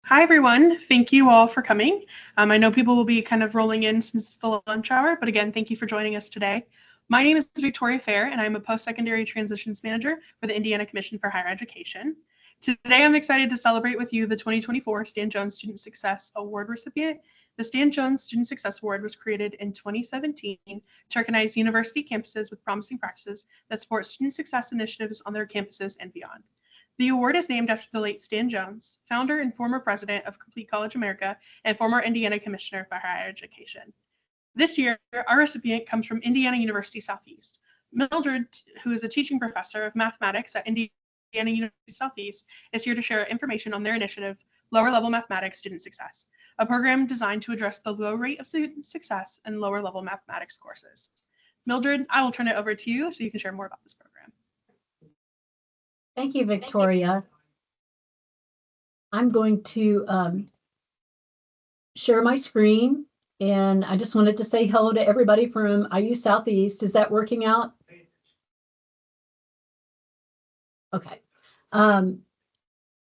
Hi, everyone. Thank you all for coming. I know people will be kind of rolling in since it's the lunch hour, but again, thank you for joining us today. My name is Victoria Fair, and I'm a post-secondary transitions manager for the Indiana Commission for Higher Education. Today, I'm excited to celebrate with you the 2024 Stan Jones Student Success Award recipient. The Stan Jones Student Success Award was created in 2017 to recognize university campuses with promising practices that support student success initiatives on their campuses and beyond. The award is named after the late Stan Jones, founder and former president of Complete College America and former Indiana Commissioner for Higher Education. This year, our recipient comes from Indiana University Southeast. Mildred, who is a teaching professor of mathematics at Indiana University Southeast, is here to share information on their initiative, Lower Level Mathematics Student Success, a program designed to address the low rate of student success in lower level mathematics courses. Mildred, I will turn it over to you so you can share more about this program. Thank you, Victoria. I'm going to share my screen, and I just wanted to say hello to everybody from IU Southeast. Is that working out? Okay.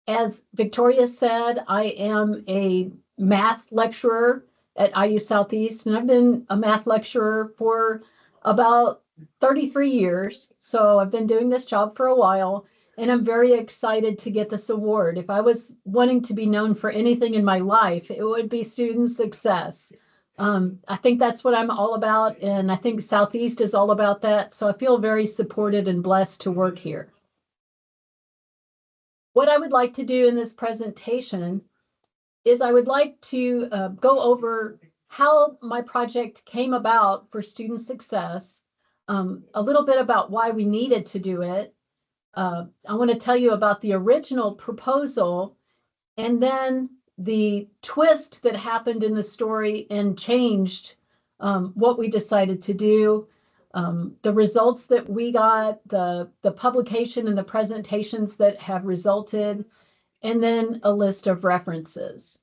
As Victoria said, I am a math lecturer at IU Southeast, and I've been a math lecturer for about 33 years. So I've been doing this job for a while. And I'm very excited to get this award. If I was wanting to be known for anything in my life, it would be student success. I think that's what I'm all about, and I think Southeast is all about that. So I feel very supported and blessed to work here. What I would like to do in this presentation is I would like to go over how my project came about for student success, a little bit about why we needed to do it. I want to tell you about the original proposal and then the twist that happened in the story and changed what we decided to do, the results that we got, the publication and the presentations that have resulted, and then a list of references.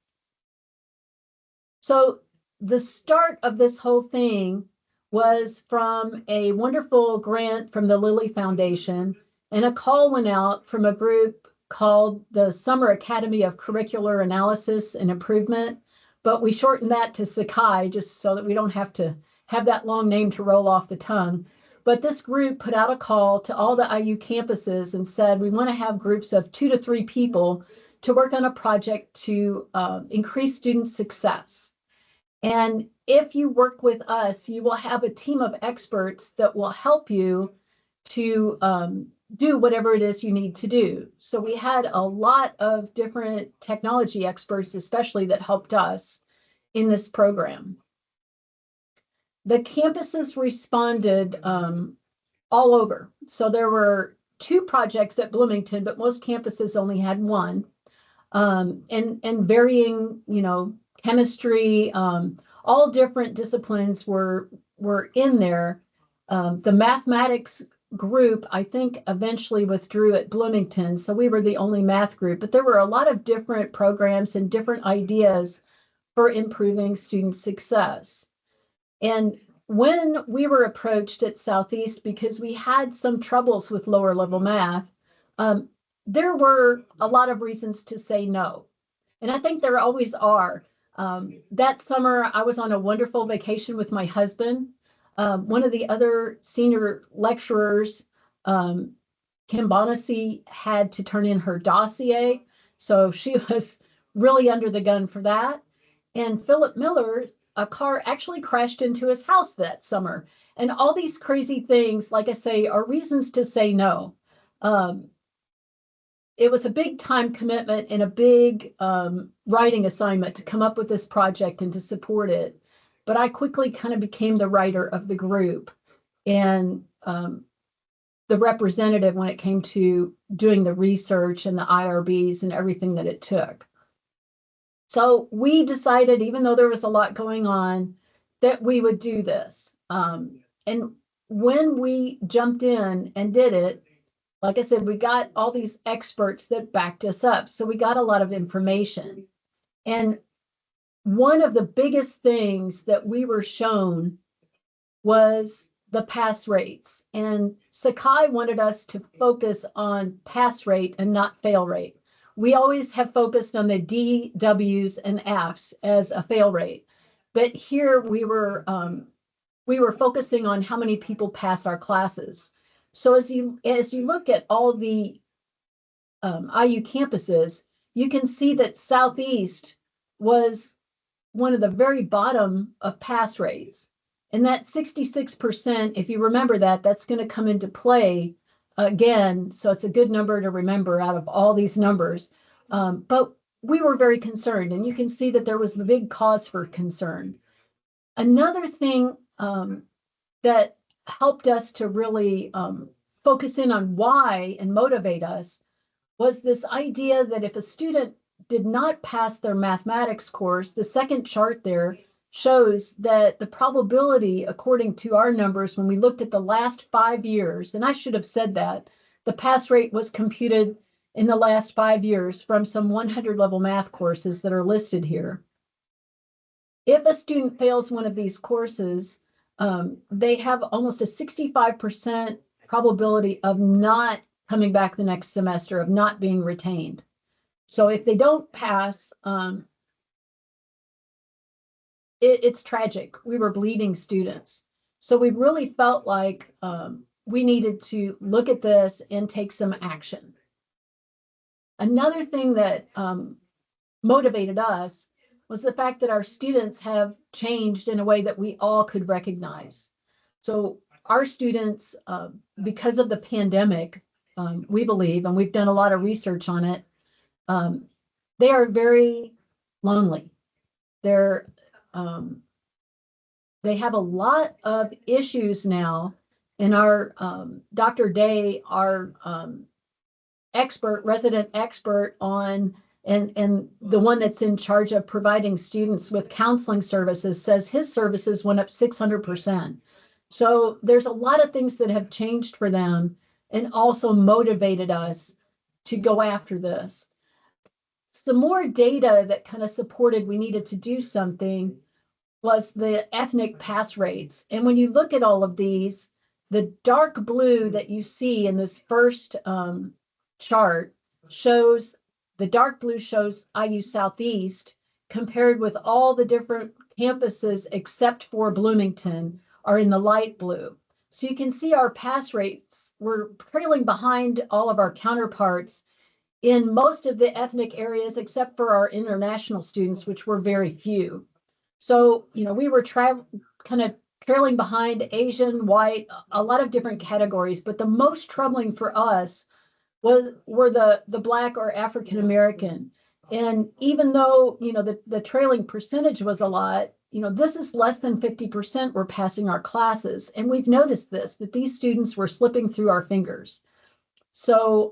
So the start of this whole thing was from a wonderful grant from the Lilly Foundation. And a call went out from a group called the Summer Academy of Curricular Analysis and Improvement, but we shortened that to SACAI just so that we don't have to have that long name to roll off the tongue. But this group put out a call to all the IU campuses and said, we want to have groups of 2 to 3 people to work on a project to increase student success. And if you work with us, you will have a team of experts that will help you to do whatever it is you need to do. So we had a lot of different technology experts, especially that helped us in this program. The campuses responded all over. So there were 2 projects at Bloomington, but most campuses only had 1. And varying, chemistry, all different disciplines were in there. The mathematics group, I think, eventually withdrew at Bloomington, so we were the only math group, but there were a lot of different programs and different ideas for improving student success. And when we were approached at Southeast, because we had some troubles with lower level math, there were a lot of reasons to say no. And I think there always are. That summer, I was on a wonderful vacation with my husband. One of the other senior lecturers, Kim Bonacy, had to turn in her dossier. So she was really under the gun for that. And Philip Miller, a car actually crashed into his house that summer. And all these crazy things, like I say, are reasons to say no. It was a big time commitment and a big writing assignment to come up with this project and to support it. But I quickly kind of became the writer of the group and the representative when it came to doing the research and the IRBs and everything that it took. So we decided, even though there was a lot going on, that we would do this. And when we jumped in and did it, like I said, we got all these experts that backed us up. So we got a lot of information. And one of the biggest things that we were shown was the pass rates. And Sakai wanted us to focus on pass rate and not fail rate. we always have focused on the D, W's, and F's as a fail rate. But here we were focusing on how many people pass our classes. So as you look at all the IU campuses, you can see that Southeast was one of the very bottom of pass rates. And that 66%, if you remember that, that's going to come into play again. So it's a good number to remember out of all these numbers. But we were very concerned, and you can see that there was a big cause for concern. Another thing that helped us to really focus in on why and motivate us was this idea that if a student did not pass their mathematics course, the second chart there shows that the probability, according to our numbers, when we looked at the last 5 years, and I should have said that, the pass rate was computed in the last 5 years from some 100 level math courses that are listed here. If a student fails one of these courses, they have almost a 65% probability of not coming back the next semester, of not being retained. So if they don't pass, it's tragic. We were bleeding students. So we really felt like we needed to look at this and take some action. Another thing that motivated us was the fact that our students have changed in a way that we all could recognize. So our students, because of the pandemic, we believe, and we've done a lot of research on it, they are very lonely. They have a lot of issues now, and our Dr. Day, our resident expert on, and the one that's in charge of providing students with counseling services, says his services went up 600%. So there's a lot of things that have changed for them and also motivated us to go after this. Some more data that kind of supported we needed to do something was the ethnic pass rates. And when you look at all of these, the dark blue that you see in this first chart shows, the dark blue shows IU Southeast compared with all the different campuses except for Bloomington are in the light blue. So you can see our pass rates were trailing behind all of our counterparts in most of the ethnic areas, except for our international students, which were very few. So, we were kind of trailing behind Asian, white, a lot of different categories, but the most troubling for us were the Black or African American. And even though, the trailing percentage was a lot, this is less than 50% were passing our classes. And we've noticed this, that these students were slipping through our fingers. So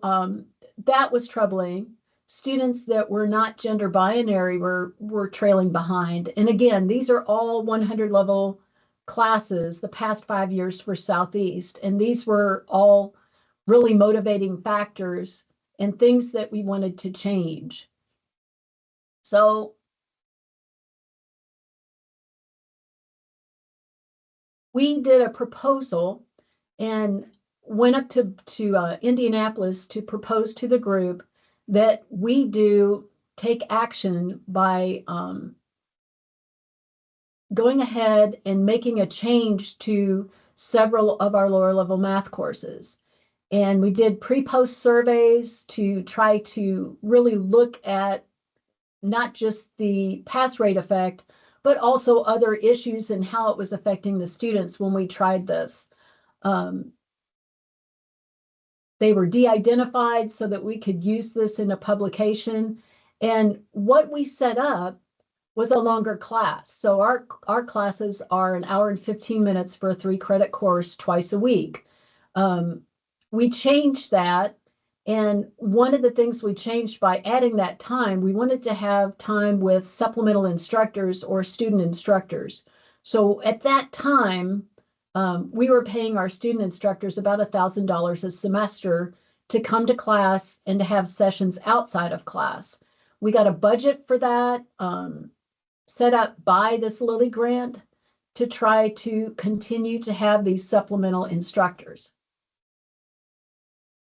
that was troubling. Students that were not gender binary were trailing behind. And again, these are all 100 level classes the past 5 years for Southeast. And these were all really motivating factors and things that we wanted to change. So we did a proposal and went up to Indianapolis to propose to the group that we take action by going ahead and making a change to several of our lower level math courses. And we did pre-post surveys to try to really look at not just the pass rate effect, but also other issues and how it was affecting the students when we tried this. They were de-identified so that we could use this in a publication. And what we set up was a longer class. So our classes are an hour and 15 minutes for a 3-credit course twice a week. We changed that. And one of the things we changed by adding that time, we wanted to have time with supplemental instructors or student instructors. So at that time, we were paying our student instructors about $1,000 a semester to come to class and to have sessions outside of class. We got a budget for that, set up by this Lilly grant to try to continue to have these supplemental instructors.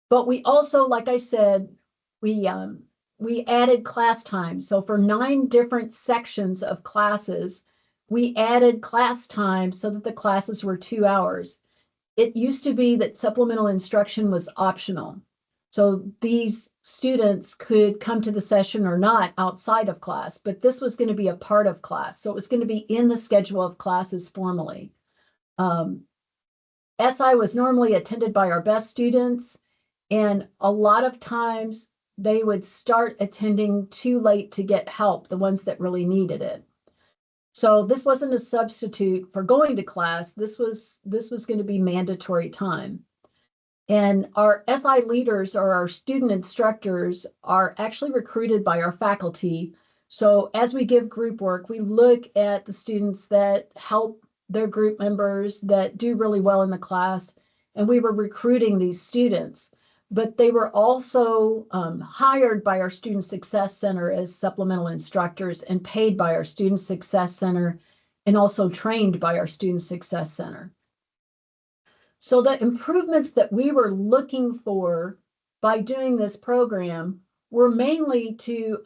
But we also, like I said, we we added class time. So for 9 different sections of classes, we added class time so that the classes were 2 hours. It used to be that supplemental instruction was optional. So these students could come to the session or not outside of class, but this was going to be a part of class. So it was going to be in the schedule of classes formally. SI was normally attended by our best students, and a lot of times they would start attending too late to get help, the ones that really needed it. So this wasn't a substitute for going to class. This was going to be mandatory time. And our SI leaders, or our student instructors, are actually recruited by our faculty. So as we give group work, we look at the students that help their group members, that do really well in the class, and we were recruiting these students. But they were also hired by our Student Success Center as supplemental instructors and paid by our Student Success Center and also trained by our Student Success Center. So the improvements that we were looking for by doing this program were mainly to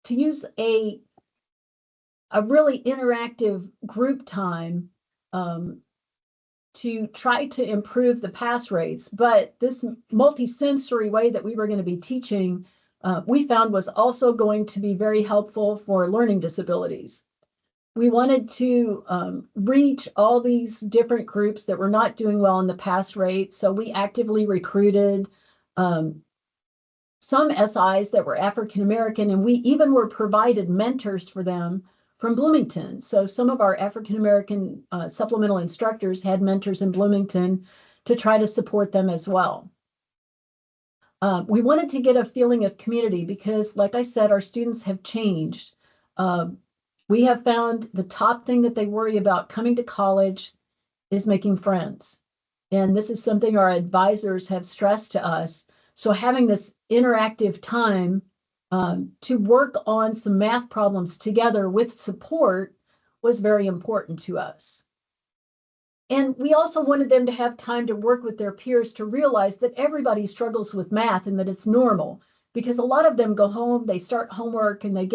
use a really interactive group time to try to improve the pass rates. But this multisensory way that we were going to be teaching, we found was also going to be very helpful for learning disabilities. We wanted to reach all these different groups that were not doing well in the pass rate. So we actively recruited some SIs that were African American, and we even were provided mentors for them from Bloomington. So some of our African American supplemental instructors had mentors in Bloomington to try to support them as well. We wanted to get a feeling of community because, like I said, our students have changed. We have found the top thing that they worry about coming to college is making friends. And this is something our advisors have stressed to us. So having this interactive time to work on some math problems together with support was very important to us. And we also wanted them to have time to work with their peers to realize that everybody struggles with math and that it's normal, because a lot of them go home, they start homework, and they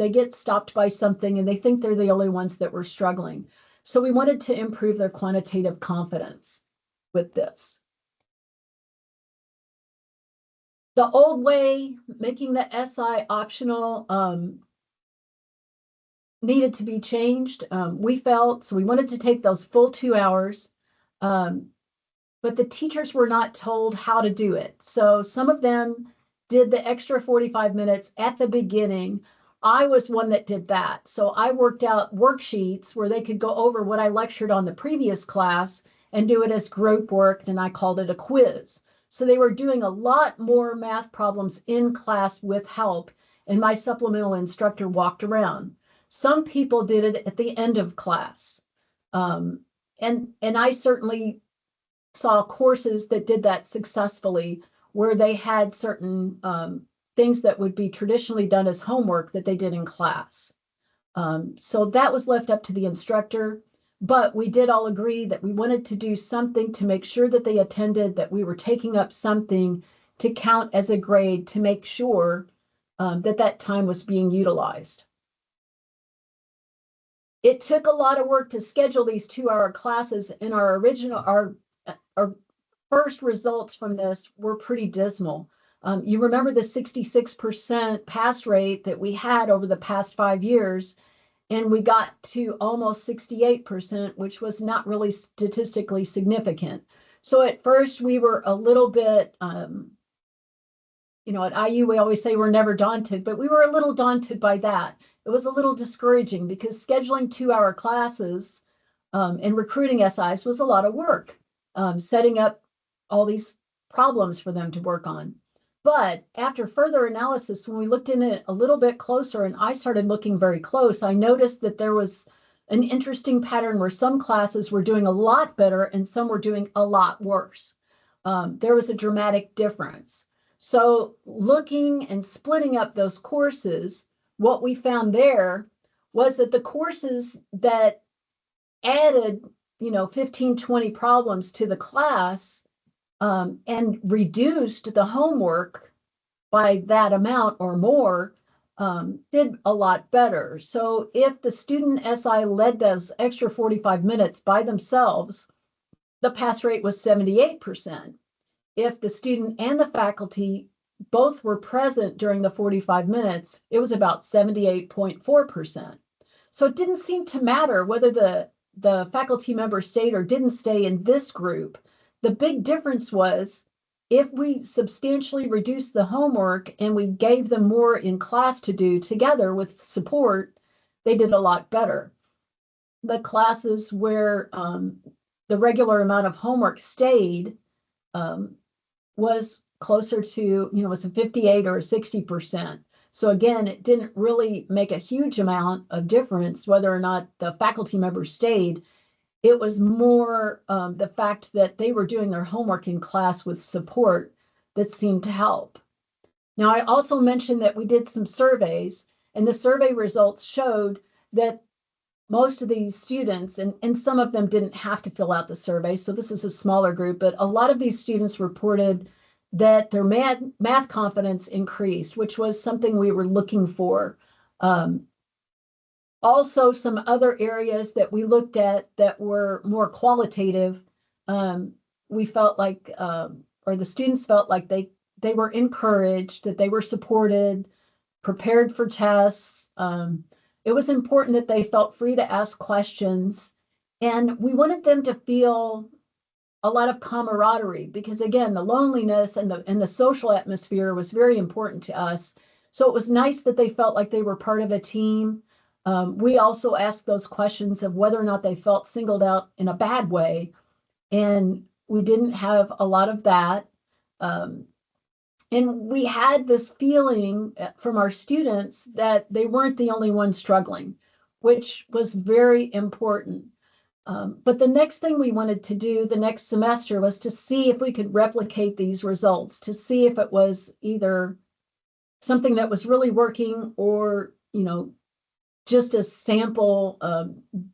get stopped by something and they think they're the only ones that were struggling. So we wanted to improve their quantitative confidence with this. The old way, making the SI optional, needed to be changed. We felt, so we wanted to take those full 2 hours, but the teachers were not told how to do it. So some of them did the extra 45 minutes at the beginning. I was one that did that. So I worked out worksheets where they could go over what I lectured on the previous class and do it as group work, and I called it a quiz. So they were doing a lot more math problems in class with help, and my supplemental instructor walked around. Some people did it at the end of class. And I certainly saw courses that did that successfully, where they had certain things that would be traditionally done as homework that they did in class. So that was left up to the instructor, but we did all agree that we wanted to do something to make sure that they attended, that we were taking up something to count as a grade to make sure that that time was being utilized. It took a lot of work to schedule these 2-hour classes, and our first results from this were pretty dismal. You remember the 66% pass rate that we had over the past 5 years, and we got to almost 68%, which was not really statistically significant. So at first we were a little bit, at IU, we always say we're never daunted, but we were a little daunted by that. It was a little discouraging because scheduling 2-hour classes and recruiting SIs was a lot of work, setting up all these problems for them to work on. But after further analysis, when we looked in it a little bit closer and I started looking very close, I noticed that there was an interesting pattern where some classes were doing a lot better and some were doing a lot worse. There was a dramatic difference. So looking and splitting up those courses, what we found there was that the courses that added, 15, 20 problems to the class and reduced the homework by that amount or more did a lot better. So if the student SI led those extra 45 minutes by themselves, the pass rate was 78%. If the student and the faculty both were present during the 45 minutes, it was about 78.4%. So it didn't seem to matter whether the faculty member stayed or didn't stay in this group. The big difference was if we substantially reduced the homework and we gave them more in class to do together with support, they did a lot better. The classes where the regular amount of homework stayed was closer to, was a 58 or a 60%. So again, it didn't really make a huge amount of difference whether or not the faculty members stayed. It was more the fact that they were doing their homework in class with support that seemed to help. Now, I also mentioned that we did some surveys, and the survey results showed that most of these students, and some of them didn't have to fill out the survey, so this is a smaller group, but a lot of these students reported that their math confidence increased, which was something we were looking for. Also, some other areas that we looked at that were more qualitative, we felt like, or the students felt like they were encouraged, that they were supported, prepared for tests. It was important that they felt free to ask questions. And we wanted them to feel a lot of camaraderie because, again, the loneliness and the social atmosphere was very important to us. So it was nice that they felt like they were part of a team. We also asked those questions of whether or not they felt singled out in a bad way. And we didn't have a lot of that. And we had this feeling from our students that they weren't the only ones struggling, which was very important. But the next thing we wanted to do the next semester was to see if we could replicate these results, to see if it was either something that was really working or, just a sample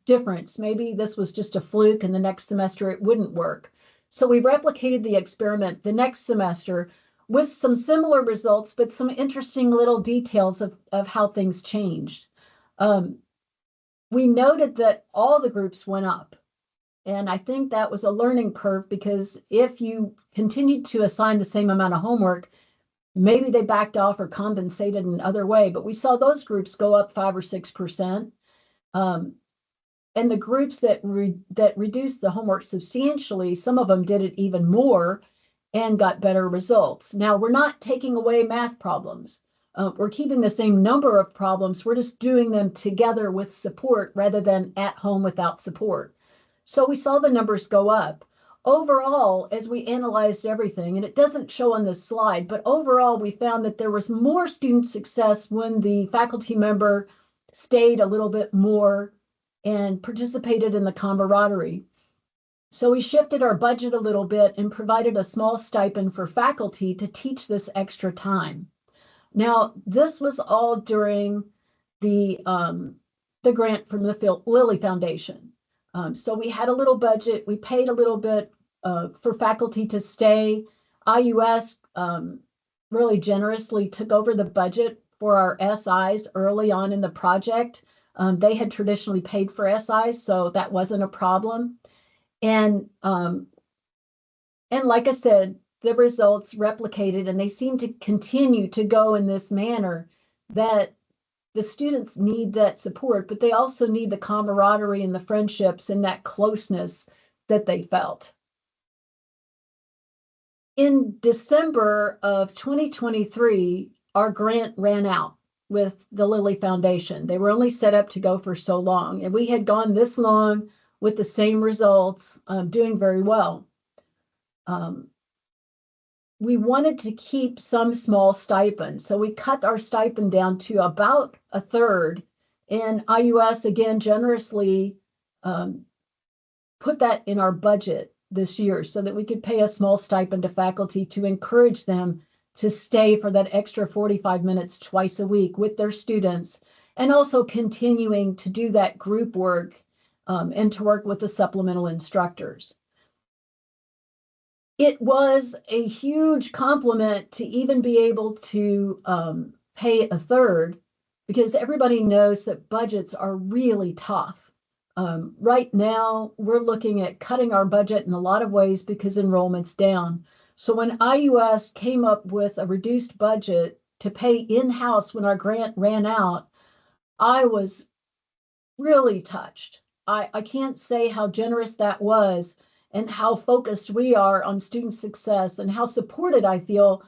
difference. Maybe this was just a fluke and the next semester it wouldn't work. So we replicated the experiment the next semester with some similar results, but some interesting little details of how things changed. We noted that all the groups went up. And I think that was a learning curve because if you continued to assign the same amount of homework, maybe they backed off or compensated in another way, but we saw those groups go up 5 or 6%. And the groups that reduced the homework substantially, some of them did it even more and got better results. Now, we're not taking away math problems. We're keeping the same number of problems. We're just doing them together with support rather than at home without support. So we saw the numbers go up. Overall, as we analyzed everything, and it doesn't show on this slide, but overall, we found that there was more student success when the faculty member stayed a little bit more and participated in the camaraderie. So we shifted our budget a little bit and provided a small stipend for faculty to teach this extra time. Now, this was all during the grant from the Lilly Foundation. So we had a little budget. We paid a little bit for faculty to stay. IUS really generously took over the budget for our SIs early on in the project. They had traditionally paid for SIs, so that wasn't a problem. And like I said, the results replicated, and they seem to continue to go in this manner that the students need that support, but they also need the camaraderie and the friendships and that closeness that they felt. In December of 2023, our grant ran out with the Lilly Foundation. They were only set up to go for so long, and we had gone this long with the same results, doing very well. We wanted to keep some small stipend, so we cut our stipend down to about a third, and IUS again generously put that in our budget this year so that we could pay a small stipend to faculty to encourage them to stay for that extra 45 minutes twice a week with their students, and also continuing to do that group work and to work with the supplemental instructors. it was a huge compliment to even be able to pay a third, because everybody knows that budgets are really tough. Right now, we're looking at cutting our budget in a lot of ways because enrollment's down. So when IUS came up with a reduced budget to pay in-house when our grant ran out, I was really touched. I can't say how generous that was and how focused we are on student success and how supported I feel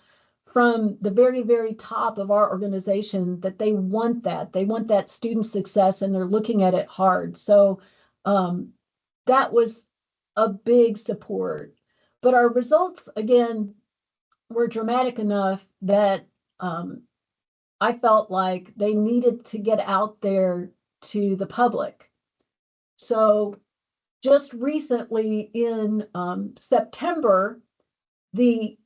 from the very, very top of our organization that they want that. They want that student success and they're looking at it hard. So that was a big support. But our results, again, were dramatic enough that I felt like they needed to get out there to the public. So just recently in September, the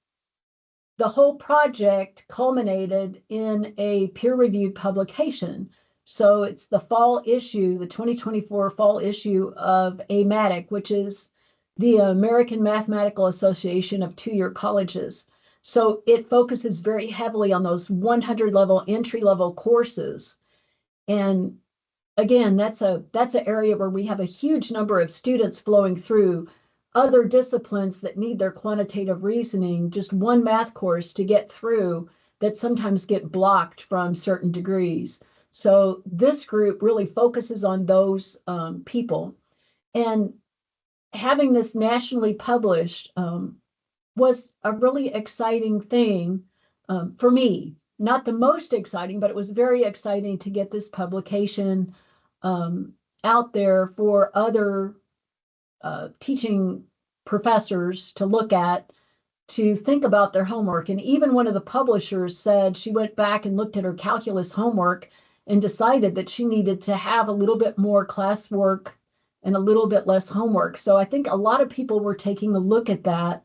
whole project culminated in a peer-reviewed publication. So it's the fall issue, the 2024 fall issue of AMATIC, which is the American Mathematical Association of two-year colleges. So it focuses very heavily on those 100-level entry-level courses. And again, that's an area where we have a huge number of students flowing through other disciplines that need their quantitative reasoning, just one math course to get through that sometimes get blocked from certain degrees. So this group really focuses on those people. And having this nationally published was a really exciting thing for me. Not the most exciting, but it was very exciting to get this publication out there for other teaching professors to look at, to think about their homework. And even one of the publishers said she went back and looked at her calculus homework and decided that she needed to have a little bit more classwork and a little bit less homework. So I think a lot of people were taking a look at that.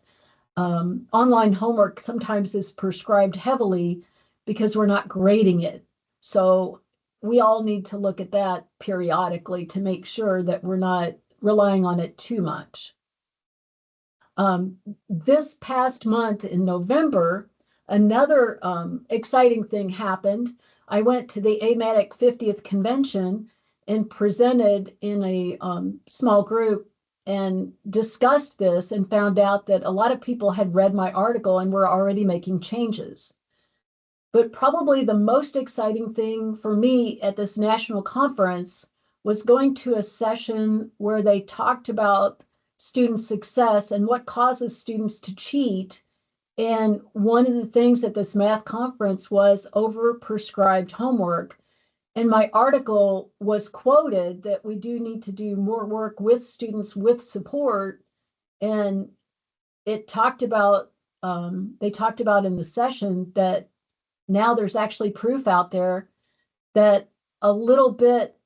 Online homework sometimes is prescribed heavily because we're not grading it. So we all need to look at that periodically to make sure that we're not relying on it too much. This past month in November, another exciting thing happened. I went to the AMATIC 50th convention and presented in a small group and discussed this and found out that a lot of people had read my article and were already making changes. But probably the most exciting thing for me at this national conference was going to a session where they talked about student success and what causes students to cheat. And one of the things at this math conference was overprescribed homework. And my article was quoted that we do need to do more work with students with support. And it talked about, they talked about in the session that now there's actually proof out there that a little bit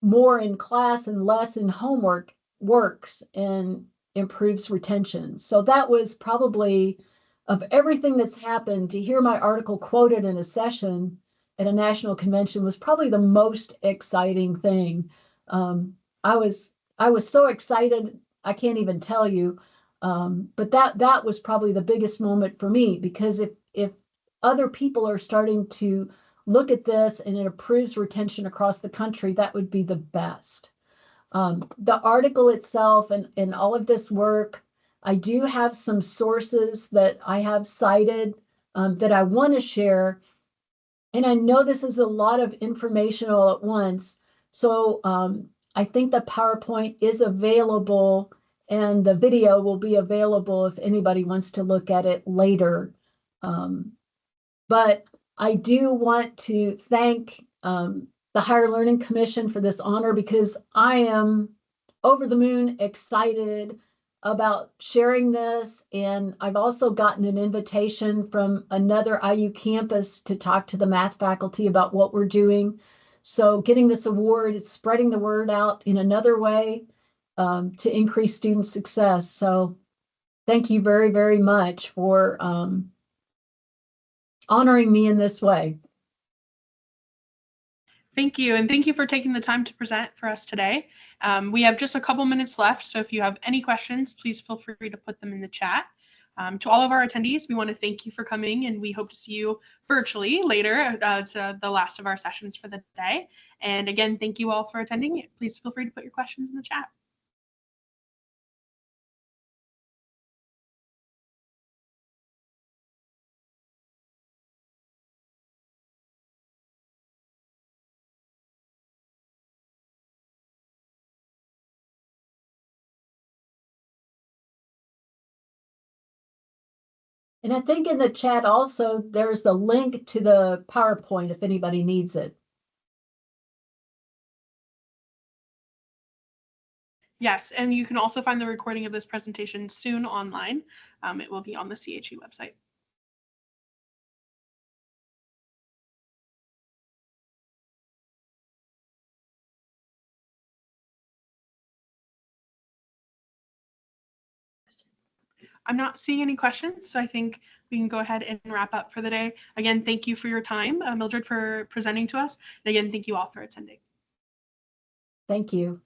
more in class and less in homework works and improves retention. So that was probably, of everything that's happened, to hear my article quoted in a session at a national convention was probably the most exciting thing. I was so excited, I can't even tell you. But that was probably the biggest moment for me, because if other people are starting to look at this and it improves retention across the country, that would be the best. The article itself and all of this work, I do have some sources that I have cited that I want to share. And I know this is a lot of information all at once. So I think the PowerPoint is available and the video will be available if anybody wants to look at it later. But I do want to thank the Higher Learning Commission for this honor, because I am over the moon excited about sharing this. And I've also gotten an invitation from another IU campus to talk to the math faculty about what we're doing. So getting this award, it's spreading the word out in another way to increase student success. So thank you very, very much for honoring me in this way. Thank you, and thank you for taking the time to present for us today. We have just a couple minutes left, so if you have any questions, please feel free to put them in the chat. To all of our attendees, we want to thank you for coming, and we hope to see you virtually later to the last of our sessions for the day. And again, thank you all for attending. Please feel free to put your questions in the chat. And I think in the chat also, there's the link to the PowerPoint if anybody needs it. Yes, and you can also find the recording of this presentation soon online. It will be on the CHE website. I'm not seeing any questions, so I think we can go ahead and wrap up for the day. Again, thank you for your time, Mildred, for presenting to us. And again, thank you all for attending. Thank you.